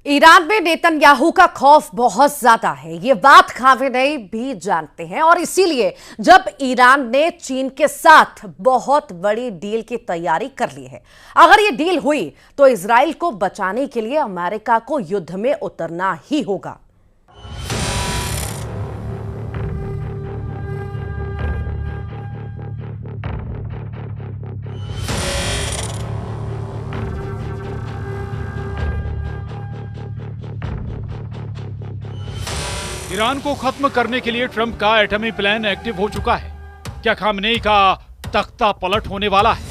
Iran में Netanyahu का खौफ बहुत ज्यादा है, ये बात खामेनेई भी जानते हैं और इसीलिए जब ईरान ने चीन के साथ बहुत बड़ी डील की तैयारी कर ली है। अगर ये डील हुई तो इजराइल को बचाने के लिए अमेरिका को युद्ध में उतरना ही होगा। ईरान को खत्म करने के लिए ट्रंप का एटमी प्लान एक्टिव हो चुका है। क्या खामेनेई का तख्ता पलट होने वाला है?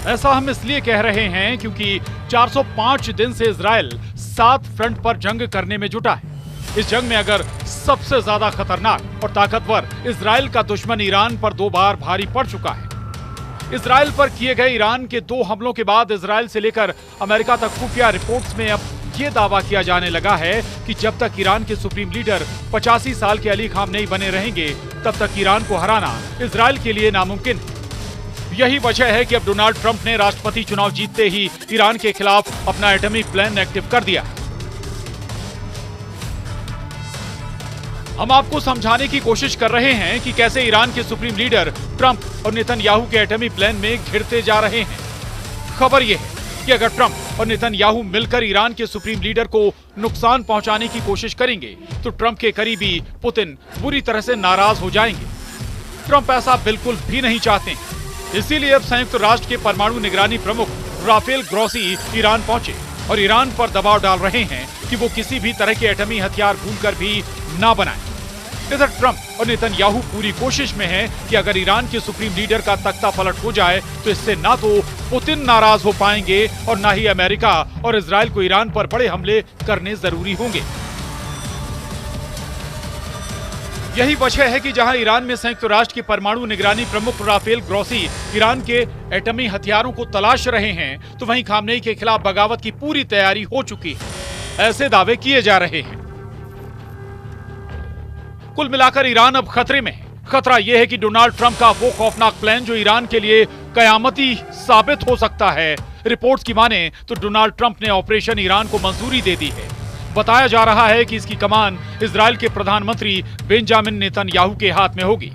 ऐसा हम इसलिए कह रहे हैं क्योंकि 405 दिन से इजराइल 7 फ्रंट पर जंग करने में जुटा है। इस जंग में अगर सबसे ज्यादा खतरनाक और ताकतवर इजराइल का दुश्मन ईरान पर 2 बार भारी पड़ चुका है। इजराइल पर किए गए ईरान के 2 हमलों के बाद इजराइल से लेकर अमेरिका तक खुफिया रिपोर्ट्स में अब ये दावा किया जाने लगा है कि जब तक ईरान के सुप्रीम लीडर 85 साल के अली खामनेई बने रहेंगे तब तक ईरान को हराना इजराइल के लिए नामुमकिन है। यही वजह है कि अब डोनाल्ड ट्रंप ने राष्ट्रपति चुनाव जीतते ही ईरान के खिलाफ अपना एटमी प्लान एक्टिव कर दिया। हम आपको समझाने की कोशिश कर रहे हैं कि कैसे ईरान के सुप्रीम लीडर ट्रंप और नेतन्याहू के एटमी प्लान में घिरते जा रहे हैं। खबर यह है कि अगर ट्रंप और नेतन्याहू मिलकर ईरान के सुप्रीम लीडर को नुकसान पहुंचाने की कोशिश करेंगे तो ट्रंप के करीबी पुतिन बुरी तरह से नाराज हो जाएंगे। ट्रंप ऐसा बिल्कुल भी नहीं चाहते, इसीलिए अब संयुक्त राष्ट्र के परमाणु निगरानी प्रमुख राफेल ग्रोसी ईरान पहुंचे और ईरान पर दबाव डाल रहे हैं कि वो किसी भी तरह के एटमी हथियार भूलकर भी ना बनाए। इधर ट्रंप और नेतन्याहू पूरी कोशिश में हैं कि अगर ईरान के सुप्रीम लीडर का तख्ता पलट हो जाए तो इससे ना तो पुतिन नाराज हो पाएंगे और ना ही अमेरिका और इजराइल को ईरान पर बड़े हमले करने जरूरी होंगे। यही वजह है कि जहां ईरान में संयुक्त राष्ट्र के परमाणु निगरानी प्रमुख राफेल ग्रोसी ईरान के एटमी हथियारों को तलाश रहे हैं तो वहीं खामनेई के खिलाफ बगावत की पूरी तैयारी हो चुकी है, ऐसे दावे किए जा रहे हैं। कुल मिलाकर ईरान अब खतरे में है। खतरा यह है कि डोनाल्ड ट्रंप का वो खौफनाक प्लान जो ईरान के लिए कयामती साबित हो सकता है। रिपोर्ट्स की माने तो डोनाल्ड ट्रंप ने ऑपरेशन ईरान को मंजूरी दे दी है। बताया जा रहा है कि इसकी कमान इजराइल के प्रधानमंत्री बेंजामिन नेतन्याहू के हाथ में होगी।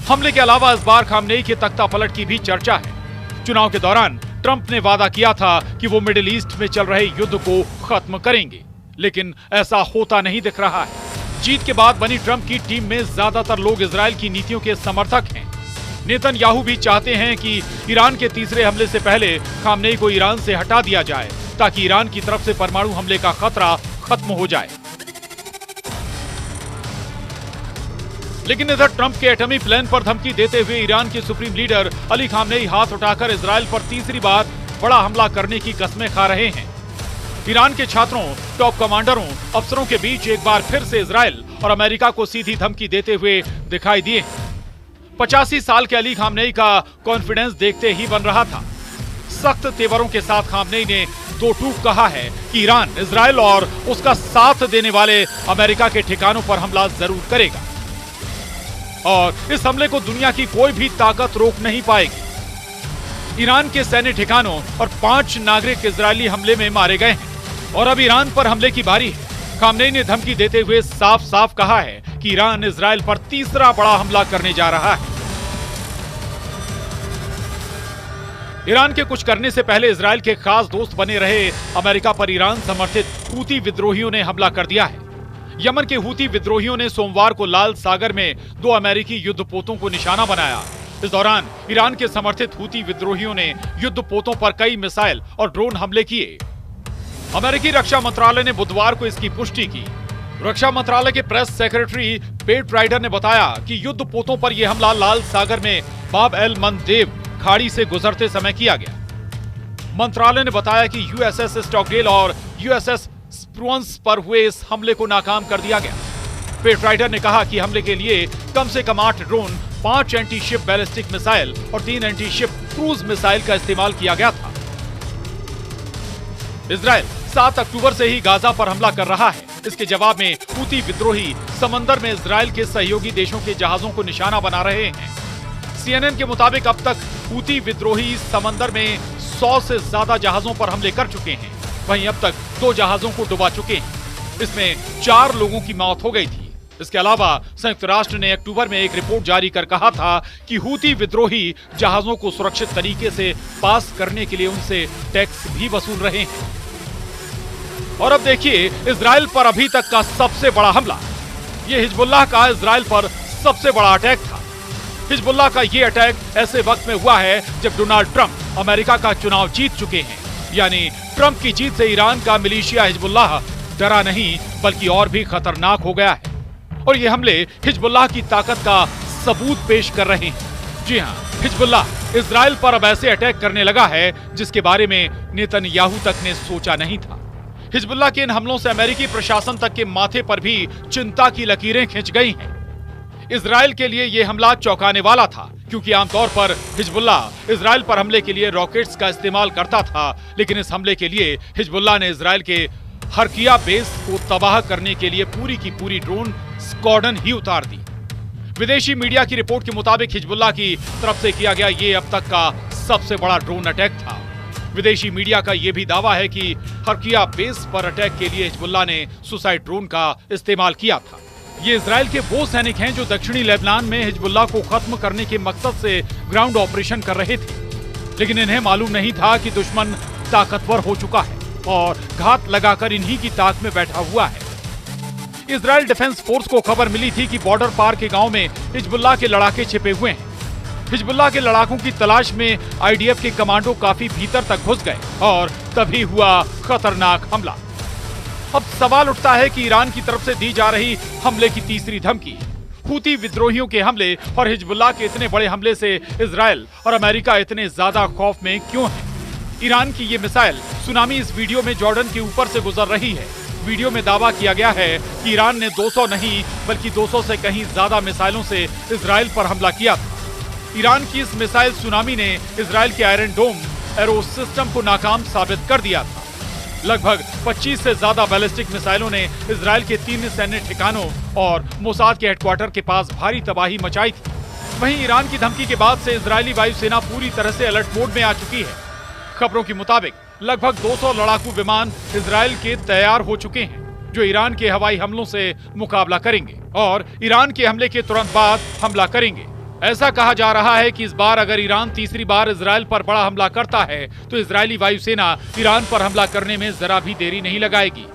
हमले के अलावा इस बार खामनेई के तख्ता पलट की भी चर्चा है। चुनाव के दौरान ट्रंप ने वादा किया था कि वो मिडिल ईस्ट में चल रहे युद्ध को खत्म करेंगे, लेकिन ऐसा होता नहीं दिख रहा है। जीत के बाद बनी ट्रंप की टीम में ज्यादातर लोग इजराइल की नीतियों के समर्थक हैं। नेतन्याहू भी चाहते हैं कि ईरान के तीसरे हमले से पहले खामनेई को ईरान से हटा दिया जाए ताकि ईरान की तरफ से परमाणु हमले का खतरा खत्म हो जाए। लेकिन इधर ट्रंप के एटमी प्लान पर धमकी देते हुए ईरान के सुप्रीम लीडर अली खामनेई हाथ उठाकर इजराइल पर तीसरी बार बड़ा हमला करने की कस्में खा रहे हैं। ईरान के छात्रों, टॉप कमांडरों, अफसरों के बीच एक बार फिर से इजराइल और अमेरिका को सीधी धमकी देते हुए दिखाई दिए। 85 साल के अली खामनेई का कॉन्फिडेंस देखते ही बन रहा था। सख्त तेवरों के साथ खामनेई ने 2 टूक कहा है कि ईरान, इजराइल और उसका साथ देने वाले अमेरिका के ठिकानों पर हमला जरूर करेगा और इस हमले को दुनिया की कोई भी ताकत रोक नहीं पाएगी। ईरान के सैन्य ठिकानों और 5 नागरिक इजरायली हमले में मारे गए हैं और अब ईरान पर हमले की बारी है। खामनेई ने धमकी देते हुए साफ साफ कहा है कि ईरान इजराइल पर तीसरा बड़ा हमला करने जा रहा है। ईरान के कुछ करने से पहले इजराइल के खास दोस्त बने रहे अमेरिका पर ईरान समर्थित हूती विद्रोहियों ने हमला कर दिया है। यमन के हूती विद्रोहियों ने सोमवार को लाल सागर में 2 अमेरिकी युद्धपोतों को निशाना बनाया। इस दौरान ईरान के समर्थित हूती विद्रोहियों ने युद्धपोतों पर कई मिसाइल और ड्रोन हमले किए। अमेरिकी रक्षा मंत्रालय ने बुधवार को इसकी पुष्टि की। रक्षा मंत्रालय के प्रेस सेक्रेटरी पेट राइडर ने बताया कि युद्धपोतों पर यह हमला लाल सागर में बाब एल मंदेब खाड़ी से गुजरते समय किया गया। मंत्रालय ने बताया कि यूएसएस स्टॉकडेल और यूएसएस स्प्रुअन्स पर हुए इस हमले को नाकाम कर दिया गया। पेट राइडर ने कहा कि हमले के लिए कम से कम 8 drone, 5 anti ship ballistic missile और 3 एंटी शिप क्रूज मिसाइल का इस्तेमाल किया गया था। इजराइल 7 अक्टूबर से ही गाजा पर हमला कर रहा है। इसके जवाब में हूती विद्रोही समंदर में इजराइल के सहयोगी देशों के जहाजों को निशाना बना रहे हैं। सीएनएन के मुताबिक अब तक हूती विद्रोही समंदर में 100 से ज्यादा जहाजों पर हमले कर चुके हैं। वहीं अब तक 2 जहाजों को डुबा चुके हैं। इसमें 4 लोगों की मौत हो गई थी। इसके अलावा संयुक्त राष्ट्र ने अक्टूबर में एक रिपोर्ट जारी कर कहा था कि हूती विद्रोही जहाजों को सुरक्षित तरीके से पास करने के लिए उनसे टैक्स भी वसूल रहे हैं। और अब देखिए इजराइल पर अभी तक का सबसे बड़ा हमला। यह हिजबुल्लाह का इजराइल पर सबसे बड़ा अटैक था। हिजबुल्लाह का यह अटैक ऐसे वक्त में हुआ है जब डोनाल्ड ट्रंप अमेरिका का चुनाव जीत चुके हैं। यानी ट्रंप की जीत से ईरान का मिलिशिया हिजबुल्लाह डरा नहीं बल्कि और भी खतरनाक हो गया है। और ये हमले हिजबुल्लाह की ताकत का सबूत पेश कर रहे हैं। जी हां, हिजबुल्लाह इजराइल पर अब ऐसे अटैक करने लगा है जिसके बारे में नेतन्याहू तक ने सोचा नहीं था। हिजबुल्लाह के इन हमलों से अमेरिकी प्रशासन तक के माथे पर भी चिंता की लकीरें खिंच गई हैं। इजराइल के लिए यह हमला चौंकाने वाला था, क्योंकि आमतौर पर हिजबुल्लाह इजराइल पर हमले के लिए रॉकेट्स का इस्तेमाल करता था, लेकिन इस हमले के लिए हिजबुल्लाह ने इजराइल के हरकिया बेस को तबाह करने के लिए पूरी की पूरी ड्रोन स्क्वाड्रन ही उतार दी। विदेशी मीडिया की रिपोर्ट के मुताबिक हिजबुल्लाह की तरफ से किया गया ये अब तक का सबसे बड़ा ड्रोन अटैक था। विदेशी मीडिया का यह भी दावा है कि हरकिया बेस पर अटैक के लिए हिजबुल्लाह ने सुसाइड ड्रोन का इस्तेमाल किया था। ये इजराइल के वो सैनिक हैं जो दक्षिणी लेबनान में हिजबुल्लाह को खत्म करने के मकसद से ग्राउंड ऑपरेशन कर रहे थे, लेकिन इन्हें मालूम नहीं था कि दुश्मन ताकतवर हो चुका है और घात लगाकर इन्हीं की ताक में बैठा हुआ है। इजराइल डिफेंस फोर्स को खबर मिली थी कि बॉर्डर पार के गांव में हिजबुल्लाह के लड़ाके छिपे हुए हैं। हिजबुल्लाह के लड़ाकों की तलाश में आईडीएफ के कमांडो काफी भीतर तक घुस गए और तभी हुआ खतरनाक हमला। अब सवाल उठता है कि ईरान की तरफ से दी जा रही हमले की तीसरी धमकी, हूती विद्रोहियों के हमले और हिजबुल्लाह के इतने बड़े हमले से इजराइल और अमेरिका इतने ज्यादा खौफ में क्यों है? ईरान की ये मिसाइल सुनामी इस वीडियो में जॉर्डन के ऊपर से गुजर रही है। वीडियो में दावा किया गया है कि ईरान ने 200 नहीं बल्कि 200 से कहीं ज्यादा मिसाइलों से इजराइल पर हमला किया था। ईरान की इस मिसाइल सुनामी ने इजराइल के आयरन डोम एरो सिस्टम को नाकाम साबित कर दिया था। लगभग 25 से ज्यादा बैलिस्टिक मिसाइलों ने इजराइल के 3 सैन्य ठिकानों और मोसाद के हेडक्वार्टर के पास भारी तबाही मचाई थी। वहीं ईरान की धमकी के बाद से इजरायली वायुसेना पूरी तरह से अलर्ट मोड में आ चुकी है। खबरों के मुताबिक लगभग 200 लड़ाकू विमान इजराइल के तैयार हो चुके हैं, जो ईरान के हवाई हमलों से मुकाबला करेंगे और ईरान के हमले के तुरंत बाद हमला करेंगे। ऐसा कहा जा रहा है कि इस बार अगर ईरान तीसरी बार इजराइल पर बड़ा हमला करता है तो इजरायली वायुसेना ईरान पर हमला करने में जरा भी देरी नहीं लगाएगी।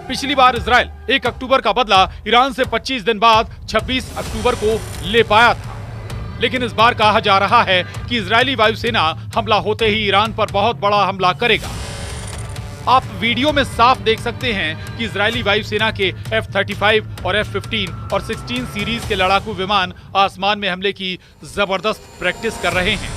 पिछली बार इजराइल 1 अक्टूबर का बदला ईरान से 25 दिन बाद 26 अक्टूबर को ले पाया था, लेकिन इस बार कहा जा रहा है कि इजरायली वायुसेना हमला होते ही ईरान पर बहुत बड़ा हमला करेगा। आप वीडियो में साफ देख सकते हैं कि इजरायली वायुसेना के F-35 और F-15 और 16 सीरीज के लड़ाकू विमान आसमान में हमले की जबरदस्त प्रैक्टिस कर रहे हैं।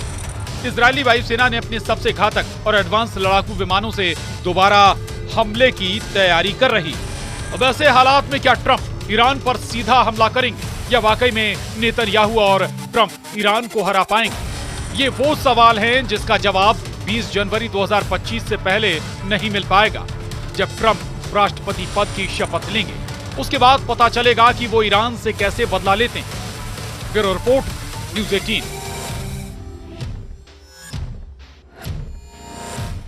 इजरायली वायुसेना ने अपने सबसे घातक और एडवांस लड़ाकू विमानों से दोबारा हमले की तैयारी कर रही है। अब ऐसे हालात में क्या ट्रंप ईरान पर सीधा हमला करेंगे या वाकई में नेतन्याहू और ट्रंप ईरान को हरा पाएंगे? ये वो सवाल हैं जिसका जवाब 20 जनवरी 2025 से पहले नहीं मिल पाएगा, जब ट्रंप राष्ट्रपति पद की शपथ लेंगे। उसके बाद पता चलेगा कि वो ईरान से कैसे बदला लेते हैं। Bureau report, news 18।